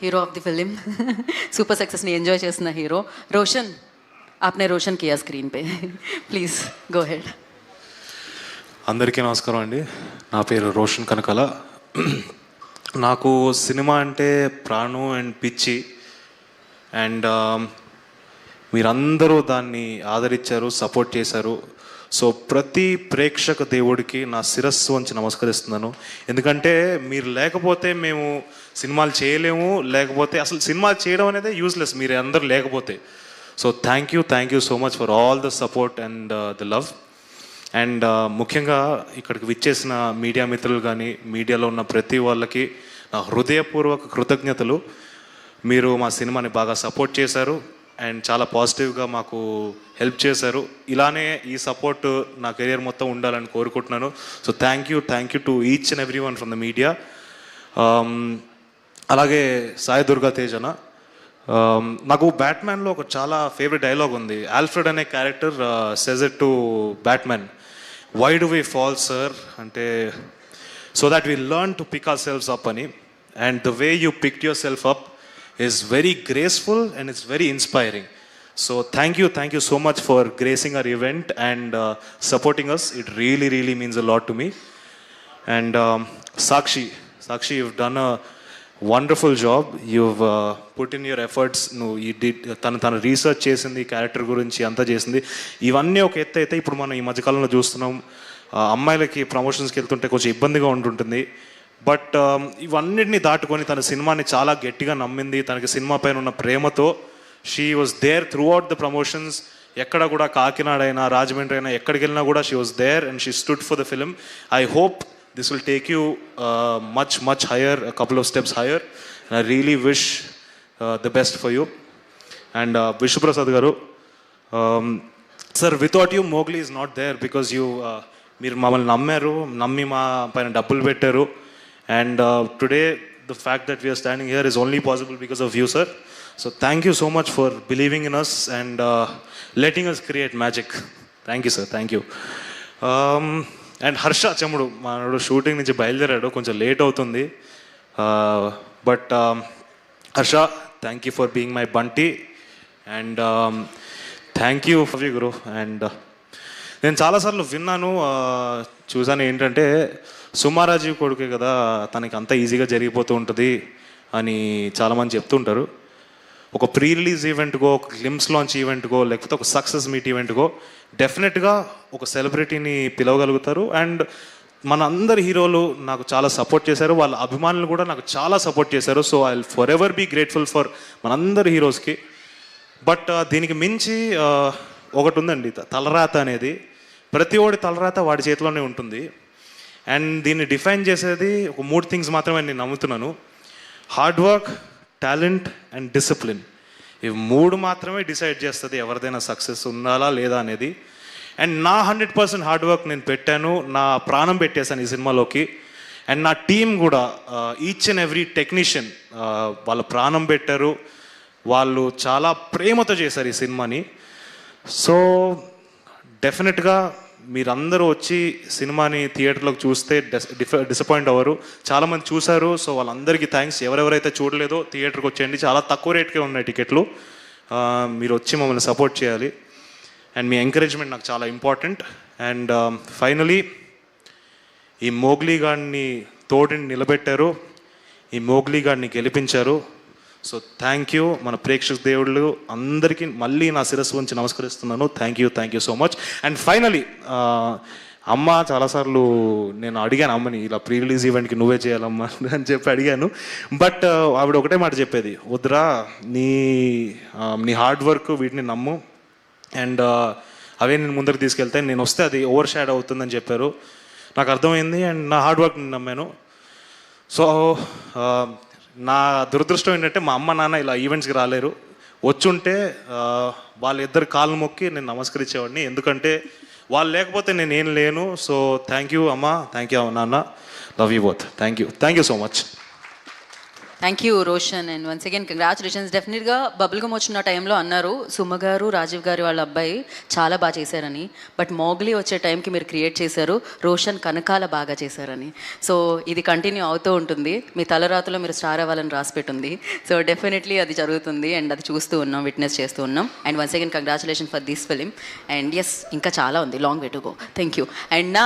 Hero of the film super success ने enjoy చేస్తున్న hero रोशन आपने रोशन किया स्क्रीन पे ప్లీజ్ గో హెడ్. అందరికీ నమస్కారం అండి. నా పేరు రోషన్ కనకాల. నాకు సినిమా అంటే ప్రాణం అండ్ పిచ్చి. అండ్ మీరందరూ దాన్ని ఆదరించారు, సపోర్ట్ చేశారు. సో ప్రతి ప్రేక్షక దేవుడికి నా శిరస్సు వంచి నమస్కరిస్తున్నాను. ఎందుకంటే మీరు లేకపోతే మేము సినిమాలు చేయలేము, లేకపోతే అసలు సినిమాలు చేయడం అనేది యూజ్లెస్ మీరు అందరూ లేకపోతే. So thank you so much for all the support and the love. And ముఖ్యంగా ఇక్కడికి విచ్చేసిన మీడియా మిత్రులు కానీ మీడియాలో ఉన్న ప్రతి వాళ్ళకి నా హృదయపూర్వక కృతజ్ఞతలు. మీరు మా సినిమాని బాగా సపోర్ట్ చేశారు అండ్ చాలా పాజిటివ్గా మాకు హెల్ప్ చేశారు. ఇలానే ఈ సపోర్ట్ నా కెరియర్ మొత్తం ఉండాలని కోరుకుంటున్నాను. So thank you to each and every one from the media. అలాగే సాయి దుర్గా తేజన, నాకు బ్యాట్మ్యాన్లో ఒక చాలా ఫేవరెట్ డైలాగ్ ఉంది. ఆల్ఫ్రెడ్ అనే character says it to Batman, why do we fall sir అంటే so that we learn to pick ourselves up అని. And the way you picked yourself up is very graceful and it's very inspiring. So thank you so much for gracing our event and supporting us. It really means a lot to me. And Sakshi, you've done a wonderful job. You've put in your efforts. You did తన research చేసింది, character గురించి అంతా చేసింది. ఇవన్నీ ఒక ఎత్తు అయితే ఇప్పుడు మనం ఈ మధ్యకాలంలో చూస్తున్నాం, అమ్మాయిలకి ప్రమోషన్స్కి వెళ్తుంటే కొంచెం ఇబ్బందిగా ఉంటుంటుంది. బట్ ఇవన్నిటిని దాటుకొని తన సినిమాని చాలా గట్టిగా నమ్మింది. తనకి సినిమా పైన ఉన్న ప్రేమతో she was there throughout the promotions. ఎక్కడ కూడా కాకినాడ అయినా రాజమండ్రి అయినా ఎక్కడికి వెళ్ళినా కూడా she was there and she stood for the film. I hope this will take you much higher, couple of steps higher. And I really wish the best for you. And Vishnuprasad గారు, sir without you Mowgli is not there because మీరు మమ్మల్ని నమ్మి మా పైన డబ్బులు పెట్టారు. And today the fact that we are standing here is only possible because of you, sir. So thank you so much for believing in us and letting us create magic. Thank you, sir. Thank you. And Harsha Chamudu, మనోడు shooting నుంచి బయలుదేరాడు, కొంచెం late అవుతుంది. But Harsha, thank you for being my Bunty and thank you for you Guru. And నేను చాలాసార్లు విన్నాను, చూసాను ఏంటంటే సుమారాజీవ్ కొడుకే కదా, తనకి అంత ఈజీగా జరిగిపోతూ ఉంటుంది అని చాలామంది చెప్తుంటారు. ఒక ప్రీ రిలీజ్ ఈవెంట్కో, ఒక గ్లిమ్స్ లాంచ్ ఈవెంట్కో, లేకపోతే ఒక సక్సెస్ మీట్ ఈవెంట్కో డెఫినెట్గా ఒక సెలబ్రిటీని పిలవగలుగుతారు. అండ్ మన అందరి హీరోలు నాకు చాలా సపోర్ట్ చేశారు, వాళ్ళ అభిమానులు కూడా నాకు చాలా సపోర్ట్ చేశారు. So I will forever be grateful for మనందరి హీరోస్కి. బట్ దీనికి మించి ఒకటి ఉందండి, తలరాత అనేది. ప్రతి ఒడి తలరాత వాడి చేతిలోనే ఉంటుంది. అండ్ దీన్ని డిఫైన్ చేసేది ఒక 3 థింగ్స్ మాత్రమే నేను నమ్ముతున్నాను: hard work, talent and discipline. ఇవి 3 మాత్రమే డిసైడ్ చేస్తుంది ఎవరిదైనా సక్సెస్ ఉండాలా లేదా అనేది. అండ్ నా 100% హార్డ్ వర్క్ నేను పెట్టాను, నా ప్రాణం పెట్టేశాను ఈ సినిమాలోకి. అండ్ నా టీం కూడా, ఈచ్ అండ్ ఎవ్రీ టెక్నీషియన్ వాళ్ళ ప్రాణం పెట్టారు, వాళ్ళు చాలా ప్రేమతో చేశారు ఈ సినిమాని. సో డెఫినెట్గా మీరందరూ వచ్చి సినిమాని థియేటర్లోకి చూస్తే డిసప్పాయింట్ అవ్వరు. చాలామంది చూశారు, సో వాళ్ళందరికీ థ్యాంక్స్. ఎవరెవరైతే చూడలేదో థియేటర్కి వచ్చేయండి, చాలా తక్కువ రేట్కే ఉన్నాయి టికెట్లు. మీరు వచ్చి మమ్మల్ని సపోర్ట్ చేయాలి. అండ్ మీ ఎంకరేజ్మెంట్ నాకు చాలా ఇంపార్టెంట్. అండ్ ఫైనలీ ఈ మోగ్లీ గాడిని తోడిని నిలబెట్టారు, ఈ మోగ్లీ గాడిని గెలిపించారు. So thank you. మన ప్రేక్షక దేవుళ్ళు అందరికీ మళ్ళీ నా శిరస్సు ఉంచి నమస్కరిస్తున్నాను. Thank you so much. And finally అమ్మ, చాలాసార్లు నేను అడిగాను అమ్మని, ఇలా ప్రీ రిలీజ్ ఈవెంట్కి నువ్వే చేయాలమ్మా అని చెప్పి అడిగాను. బట్ ఆవిడ ఒకటే మాట చెప్పేది, వద్దురా, నీ హార్డ్ వర్క్ వీటిని నమ్ము అండ్ అవే నేను ముందరికి తీసుకెళ్తే, నేను వస్తే అది ఓవర్ షాడో అవుతుందని చెప్పారు. నాకు అర్థమైంది అండ్ నా హార్డ్ వర్క్ నేను నమ్మాను. సో నా దురదృష్టం ఏంటంటే మా అమ్మ నాన్న ఇలా ఈవెంట్స్కి రాలేరు. వచ్చుంటే వాళ్ళిద్దరు కాళ్ళు మొక్కి నేను నమస్కరించేవాడిని, ఎందుకంటే వాళ్ళు లేకపోతే నేనేం లేను. సో థ్యాంక్ యూ అమ్మ, థ్యాంక్ యూ నాన్న, love you both. Thank you so much. Thank you Roshan and once again congratulations. డెఫినెట్గా బబుల్ గమ్ వచ్చిన టైంలో అన్నారు సుమ గారు రాజీవ్ గారు వాళ్ళ అబ్బాయి చాలా బాగా చేశారని. బట్ మోగ్లీ వచ్చే టైంకి మీరు క్రియేట్ చేశారు, రోషన్ కనకాల బాగా చేశారని. సో ఇది కంటిన్యూ అవుతూ ఉంటుంది. మీ తలరాతలో మీరు స్టార్ అవ్వాలని రాసిపెట్టుంది. సో డెఫినెట్లీ అది జరుగుతుంది అండ్ అది చూస్తూ ఉన్నాం, విట్నెస్ చేస్తూ ఉన్నాం. And once again congratulation for this film. And yes ఇంకా చాలా ఉంది, long way to go. Thank you. And నా